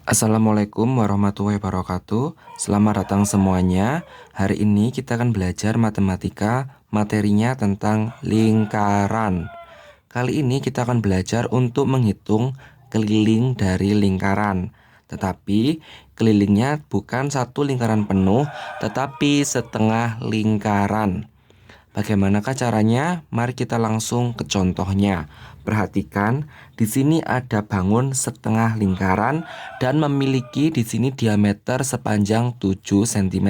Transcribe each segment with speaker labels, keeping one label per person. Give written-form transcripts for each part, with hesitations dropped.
Speaker 1: Assalamualaikum warahmatullahi wabarakatuh. Selamat datang semuanya. Hari ini kita akan belajar matematika, materinya tentang lingkaran. Kali ini kita akan belajar untuk menghitung keliling dari lingkaran. Tetapi kelilingnya bukan satu lingkaran penuh, tetapi setengah lingkaran. Bagaimanakah caranya? Mari kita langsung ke contohnya. Perhatikan, di sini ada bangun setengah lingkaran dan memiliki di sini diameter sepanjang 7 cm.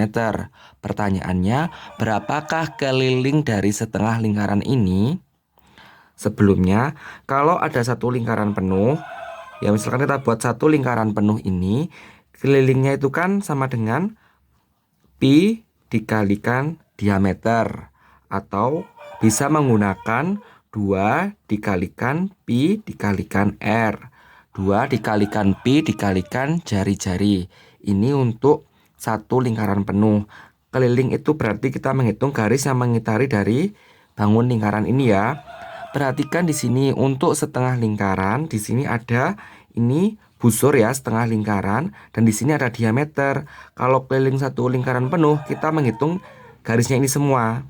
Speaker 1: Pertanyaannya, berapakah keliling dari setengah lingkaran ini? Sebelumnya, kalau ada satu lingkaran penuh, ya misalkan kita buat satu lingkaran penuh ini, kelilingnya itu kan sama dengan pi dikalikan diameter, atau bisa menggunakan 2 dikalikan pi dikalikan r. 2 dikalikan pi dikalikan jari-jari. Ini untuk satu lingkaran penuh. Keliling itu berarti kita menghitung garis yang mengitari dari bangun lingkaran ini ya. Perhatikan di sini untuk setengah lingkaran, di sini ada ini busur ya, setengah lingkaran, dan di sini ada diameter. Kalau keliling satu lingkaran penuh, kita menghitung garisnya ini semua.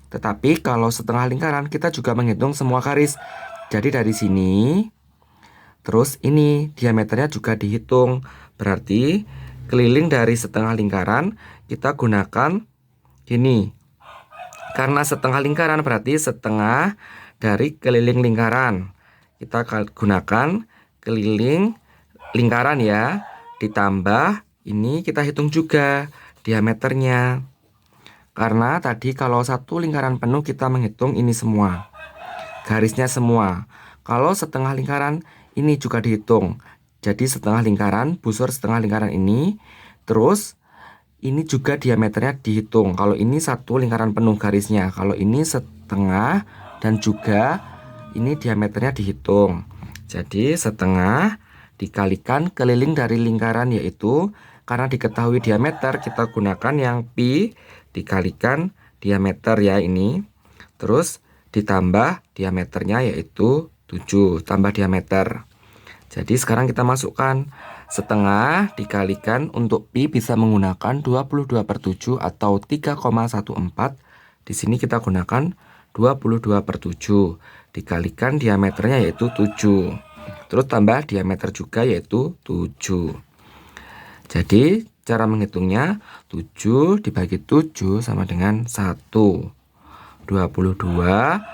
Speaker 1: Tetapi kalau setengah lingkaran, kita juga menghitung semua garis. Jadi dari sini, terus ini diameternya juga dihitung. Berarti keliling dari setengah lingkaran, kita gunakan gini. Karena setengah lingkaran berarti setengah dari keliling lingkaran. Kita gunakan keliling lingkaran ya. Ditambah ini kita hitung juga diameternya. Karena tadi kalau satu lingkaran penuh kita menghitung ini semua. Garisnya semua. Kalau setengah lingkaran ini juga dihitung. Jadi setengah lingkaran, busur setengah lingkaran ini. Terus ini juga diameternya dihitung. Kalau ini satu lingkaran penuh garisnya. Kalau ini setengah dan juga ini diameternya dihitung. Jadi setengah dikalikan keliling dari lingkaran, yaitu karena diketahui diameter kita gunakan yang pi dikalikan diameter ya ini. Terus ditambah diameternya yaitu 7 tambah diameter. Jadi sekarang kita masukkan setengah dikalikan untuk pi bisa menggunakan 22/7 atau 3,14. Di sini kita gunakan 22/7 dikalikan diameternya yaitu 7. Terus tambah diameter juga yaitu 7. Jadi cara menghitungnya 7 dibagi 7 sama dengan 1. 22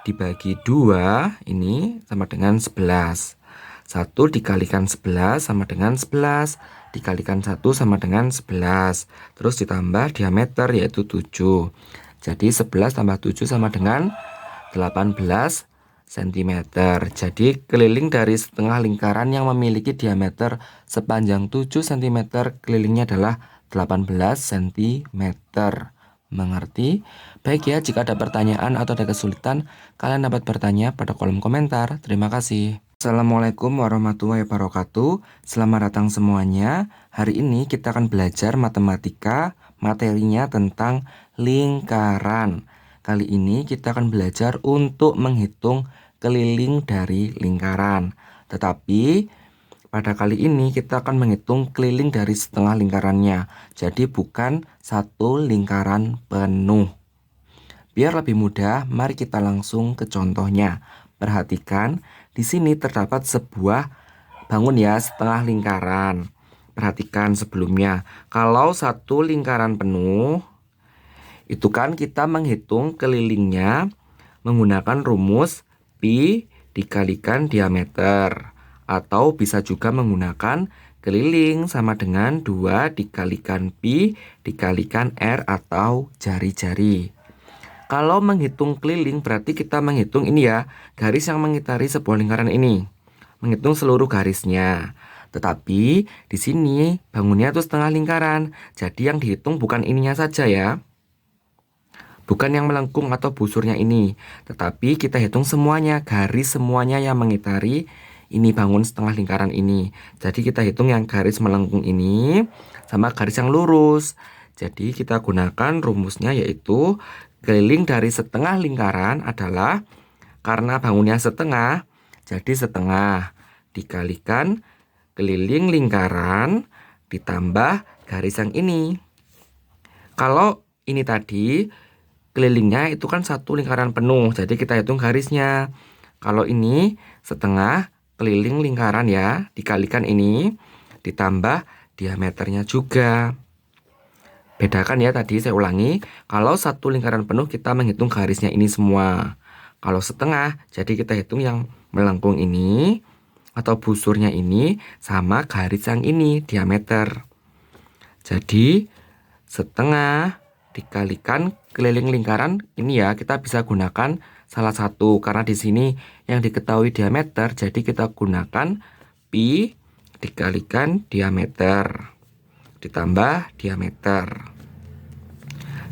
Speaker 1: dibagi 2 ini sama dengan 11. 1 dikalikan 11 sama dengan 11. Dikalikan 1 sama dengan 11. Terus ditambah diameter yaitu 7. Jadi 11 tambah 7 sama dengan 18 cm. Jadi keliling dari setengah lingkaran yang memiliki diameter sepanjang 7 cm, kelilingnya adalah 18 cm. Mengerti? Baik ya, jika ada pertanyaan atau ada kesulitan, kalian dapat bertanya pada kolom komentar. Terima kasih. Assalamualaikum warahmatullahi wabarakatuh. Selamat datang semuanya. Hari ini kita akan belajar matematika, materinya tentang lingkaran. Kali ini kita akan belajar untuk menghitung keliling dari lingkaran. Tetapi pada kali ini kita akan menghitung keliling dari setengah lingkarannya. Jadi bukan satu lingkaran penuh. Biar lebih mudah, mari kita langsung ke contohnya. Perhatikan, di sini terdapat sebuah bangun ya, setengah lingkaran. Perhatikan sebelumnya, kalau satu lingkaran penuh, itu kan kita menghitung kelilingnya menggunakan rumus pi dikalikan diameter. Atau bisa juga menggunakan keliling sama dengan 2 dikalikan pi dikalikan r atau jari-jari. Kalau menghitung keliling berarti kita menghitung ini ya, garis yang mengitari sebuah lingkaran ini. Menghitung seluruh garisnya. Tetapi di sini bangunnya itu setengah lingkaran. Jadi yang dihitung bukan ininya saja ya. Bukan yang melengkung atau busurnya ini. Tetapi kita hitung semuanya, garis semuanya yang mengitari ini bangun setengah lingkaran ini. Jadi kita hitung yang garis melengkung ini sama garis yang lurus. Jadi kita gunakan rumusnya yaitu keliling dari setengah lingkaran adalah karena bangunnya setengah, jadi setengah dikalikan keliling lingkaran ditambah garis yang ini. Kalau ini tadi kelilingnya itu kan satu lingkaran penuh, jadi kita hitung garisnya. Kalau ini setengah keliling lingkaran ya, dikalikan ini ditambah diameternya juga. Bedakan ya, tadi saya ulangi, kalau satu lingkaran penuh kita menghitung garisnya ini semua. Kalau setengah, jadi kita hitung yang melengkung ini atau busurnya ini sama garis yang ini, diameter. Jadi setengah dikalikan keliling lingkaran ini ya, kita bisa gunakan salah satu karena di sini yang diketahui diameter, jadi kita gunakan pi dikalikan diameter ditambah diameter.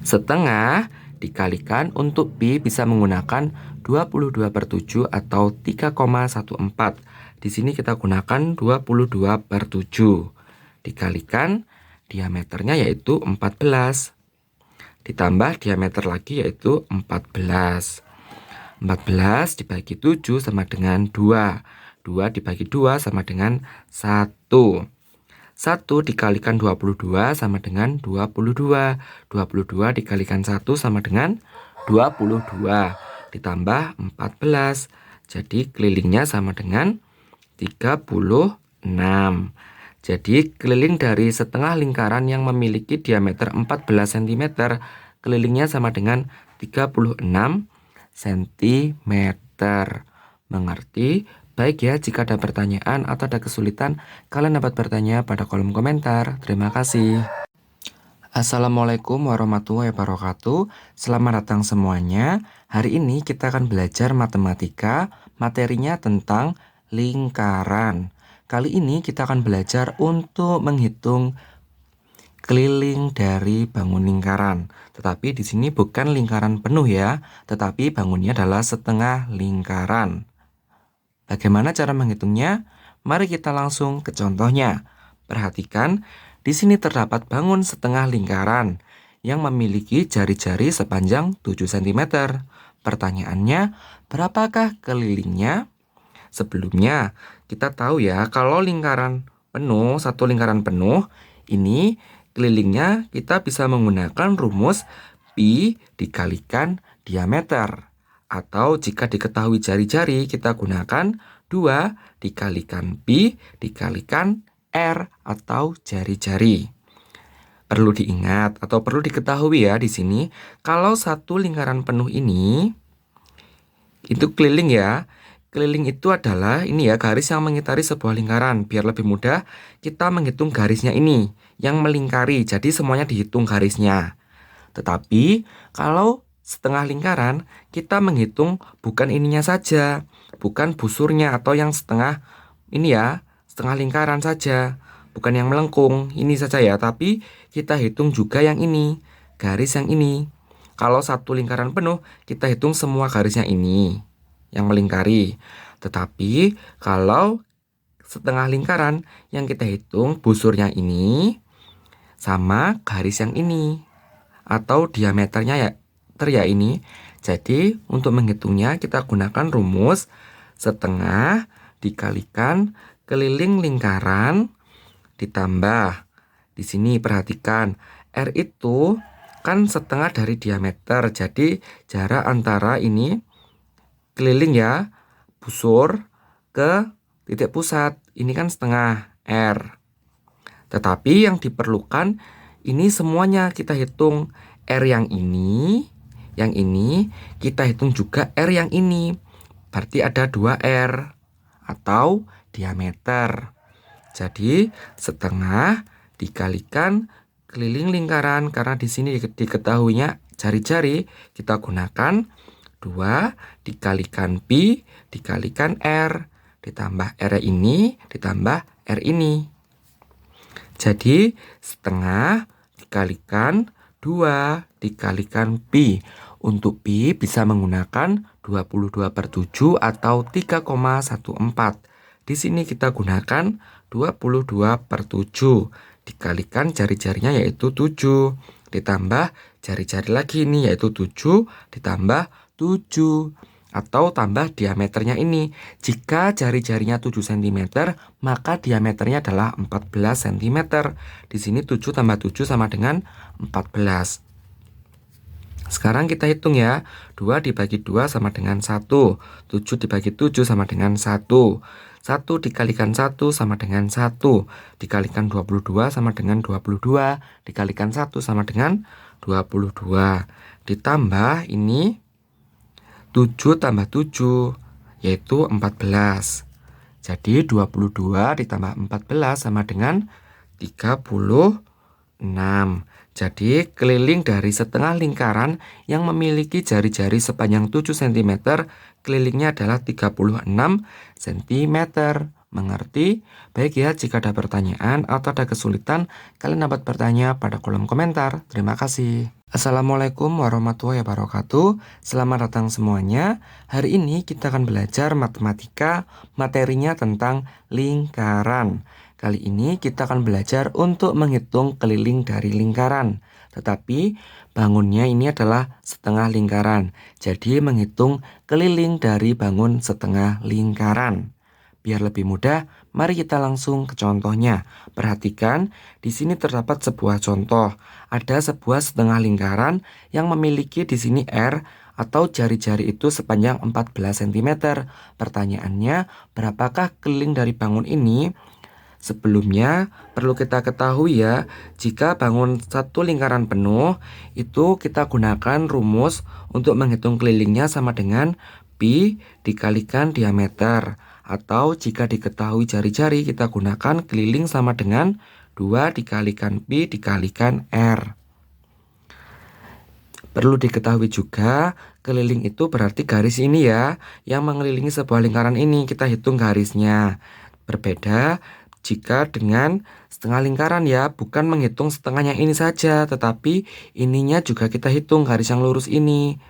Speaker 1: Setengah dikalikan untuk pi bisa menggunakan 22/7 atau 3,14. Di sini kita gunakan 22/7. Dikalikan diameternya yaitu 14. Ditambah diameter lagi yaitu 14. 14 dibagi 7 sama dengan 2. 2 dibagi 2 sama dengan 1. 1 dikalikan 22 sama dengan 22. 22 dikalikan 1 sama dengan 22. Ditambah 14. Jadi kelilingnya sama dengan 36. Jadi keliling dari setengah lingkaran yang memiliki diameter 14 cm, kelilingnya sama dengan 36 cm. Mengerti? Baik ya, jika ada pertanyaan atau ada kesulitan, kalian dapat bertanya pada kolom komentar. Terima kasih. Assalamualaikum warahmatullahi wabarakatuh. Selamat datang semuanya. Hari ini kita akan belajar matematika, materinya tentang lingkaran. Kali ini kita akan belajar untuk menghitung keliling dari bangun lingkaran. Tetapi di sini bukan lingkaran penuh ya, tetapi bangunnya adalah setengah lingkaran. Bagaimana cara menghitungnya? Mari kita langsung ke contohnya. Perhatikan, di sini terdapat bangun setengah lingkaran yang memiliki jari-jari sepanjang 7 cm. Pertanyaannya, berapakah kelilingnya? Sebelumnya, kita tahu ya, kalau lingkaran penuh, satu lingkaran penuh, ini kelilingnya kita bisa menggunakan rumus pi dikalikan diameter. Atau jika diketahui jari-jari, kita gunakan 2 dikalikan pi dikalikan r atau jari-jari. Perlu diingat atau perlu diketahui ya di sini, kalau satu lingkaran penuh ini, itu keliling ya. Keliling itu adalah ini ya, garis yang mengitari sebuah lingkaran. Biar lebih mudah, kita menghitung garisnya ini, yang melingkari. Jadi semuanya dihitung garisnya. Tetapi kalau setengah lingkaran, kita menghitung bukan ininya saja, bukan busurnya atau yang setengah ini ya, setengah lingkaran saja, bukan yang melengkung, ini saja ya, tapi kita hitung juga yang ini, garis yang ini. Kalau satu lingkaran penuh, kita hitung semua garisnya ini, yang melingkari. Tetapi kalau setengah lingkaran, yang kita hitung busurnya ini, sama garis yang ini, atau diameternya ya ini. Jadi untuk menghitungnya kita gunakan rumus setengah dikalikan keliling lingkaran ditambah. Di sini perhatikan, R itu kan setengah dari diameter. Jadi jarak antara ini keliling ya, busur ke titik pusat. Ini kan setengah R. Tetapi yang diperlukan ini semuanya kita hitung. R yang ini kita hitung juga R yang ini. Berarti ada 2R atau diameter. Jadi setengah dikalikan keliling lingkaran, karena di sini diketahuinya jari-jari, kita gunakan 2 dikalikan pi dikalikan R ditambah R ini ditambah R ini. Jadi setengah dikalikan 2 dikalikan pi. Untuk pi bisa menggunakan 22/7 atau 3,14. Di sini kita gunakan 22/7. Dikalikan jari-jarinya yaitu 7. Ditambah jari-jari lagi ini yaitu 7 ditambah 7. atau tambah diameternya ini. Jika jari-jarinya 7 cm, maka diameternya adalah 14 cm. Di sini 7 tambah 7 sama dengan 14. Sekarang kita hitung ya. 2 dibagi 2 sama dengan 1. 7 dibagi 7 sama dengan 1. 1 dikalikan 1 sama dengan 1. Dikalikan 22 sama dengan 22. Dikalikan 1 sama dengan 22. Ditambah ini 7 tambah 7, yaitu 14. Jadi 22 ditambah 14 sama dengan 36. Jadi keliling dari setengah lingkaran yang memiliki jari-jari sepanjang 7 cm, kelilingnya adalah 36 cm. Mengerti? Baik ya, jika ada pertanyaan atau ada kesulitan, kalian dapat bertanya pada kolom komentar. Terima kasih. Assalamualaikum warahmatullahi wabarakatuh. Selamat datang semuanya. Hari ini kita akan belajar matematika, materinya tentang lingkaran. Kali ini kita akan belajar untuk menghitung keliling dari lingkaran. Tetapi bangunnya ini adalah setengah lingkaran. Jadi menghitung keliling dari bangun setengah lingkaran. Biar lebih mudah, mari kita langsung ke contohnya. Perhatikan, di sini terdapat sebuah contoh. Ada sebuah setengah lingkaran yang memiliki di sini R atau jari-jari itu sepanjang 14 cm. Pertanyaannya, berapakah keliling dari bangun ini? Sebelumnya, perlu kita ketahui ya, jika bangun satu lingkaran penuh, itu kita gunakan rumus untuk menghitung kelilingnya sama dengan pi dikalikan diameter. Atau jika diketahui jari-jari, kita gunakan keliling sama dengan 2 dikalikan pi dikalikan R. Perlu diketahui juga, keliling itu berarti garis ini ya, yang mengelilingi sebuah lingkaran ini. Kita hitung garisnya. Berbeda jika dengan setengah lingkaran ya, bukan menghitung setengahnya ini saja, tetapi ininya juga kita hitung garis yang lurus ini.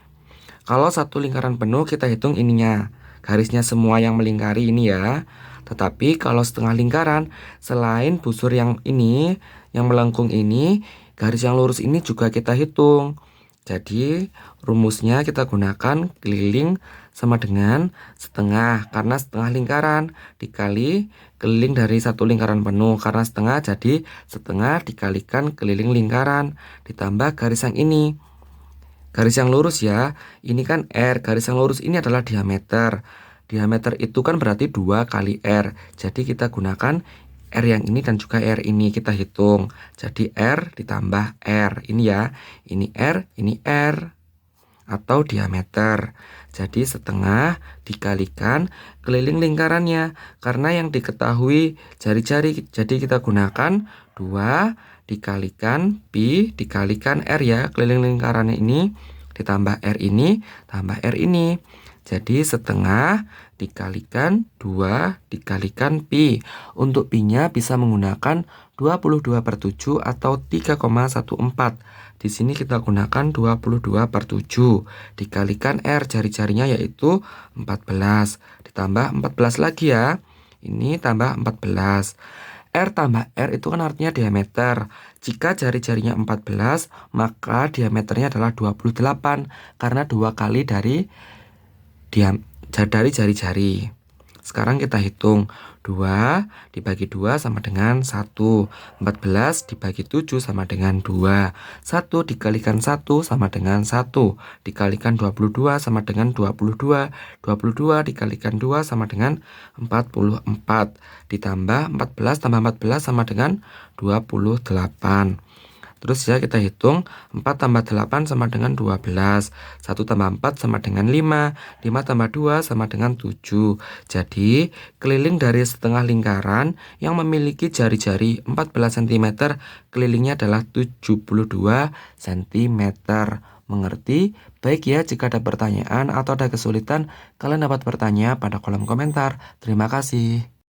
Speaker 1: Kalau satu lingkaran penuh kita hitung ininya, garisnya semua yang melingkari ini ya. Tetapi kalau setengah lingkaran, selain busur yang ini, yang melengkung ini, garis yang lurus ini juga kita hitung. Jadi rumusnya kita gunakan keliling sama dengan setengah, karena setengah lingkaran dikali keliling dari satu lingkaran penuh, karena setengah jadi setengah dikalikan keliling lingkaran ditambah garis yang ini. Garis yang lurus ya, ini kan R, garis yang lurus ini adalah diameter. Diameter itu kan berarti 2 kali R. Jadi kita gunakan R yang ini dan juga R ini, kita hitung. Jadi R ditambah R, ini ya, ini R, ini R, atau diameter. Jadi setengah dikalikan keliling lingkarannya, karena yang diketahui jari-jari, jadi kita gunakan 2 dikalikan pi dikalikan R ya, keliling lingkarannya ini, ditambah R ini, tambah R ini. Jadi setengah dikalikan 2 dikalikan pi. Untuk pi-nya bisa menggunakan 22/7 atau 3,14. Di sini kita gunakan 22/7 dikalikan R, jari-jarinya yaitu 14. Ditambah 14 lagi ya. Ini tambah 14. R tambah R itu kan artinya diameter. Jika jari-jarinya 14, maka diameternya adalah 28 karena 2 kali dari jari-jari. Sekarang kita hitung. 2 dibagi 2 sama dengan 1. 14 dibagi 7 sama dengan 2. 1 dikalikan 1 sama dengan 1. Dikalikan 22 sama dengan 22. 22 dikalikan 2 sama dengan 44. Ditambah 14 tambah 14 sama dengan 28. Terus ya kita hitung, 4 tambah 8 sama dengan 12. 1 tambah 4 sama dengan 5. 5 tambah 2 sama dengan 7. Jadi keliling dari setengah lingkaran yang memiliki jari-jari 14 cm, kelilingnya adalah 72 cm. Mengerti? Baik ya, jika ada pertanyaan atau ada kesulitan, kalian dapat bertanya pada kolom komentar. Terima kasih.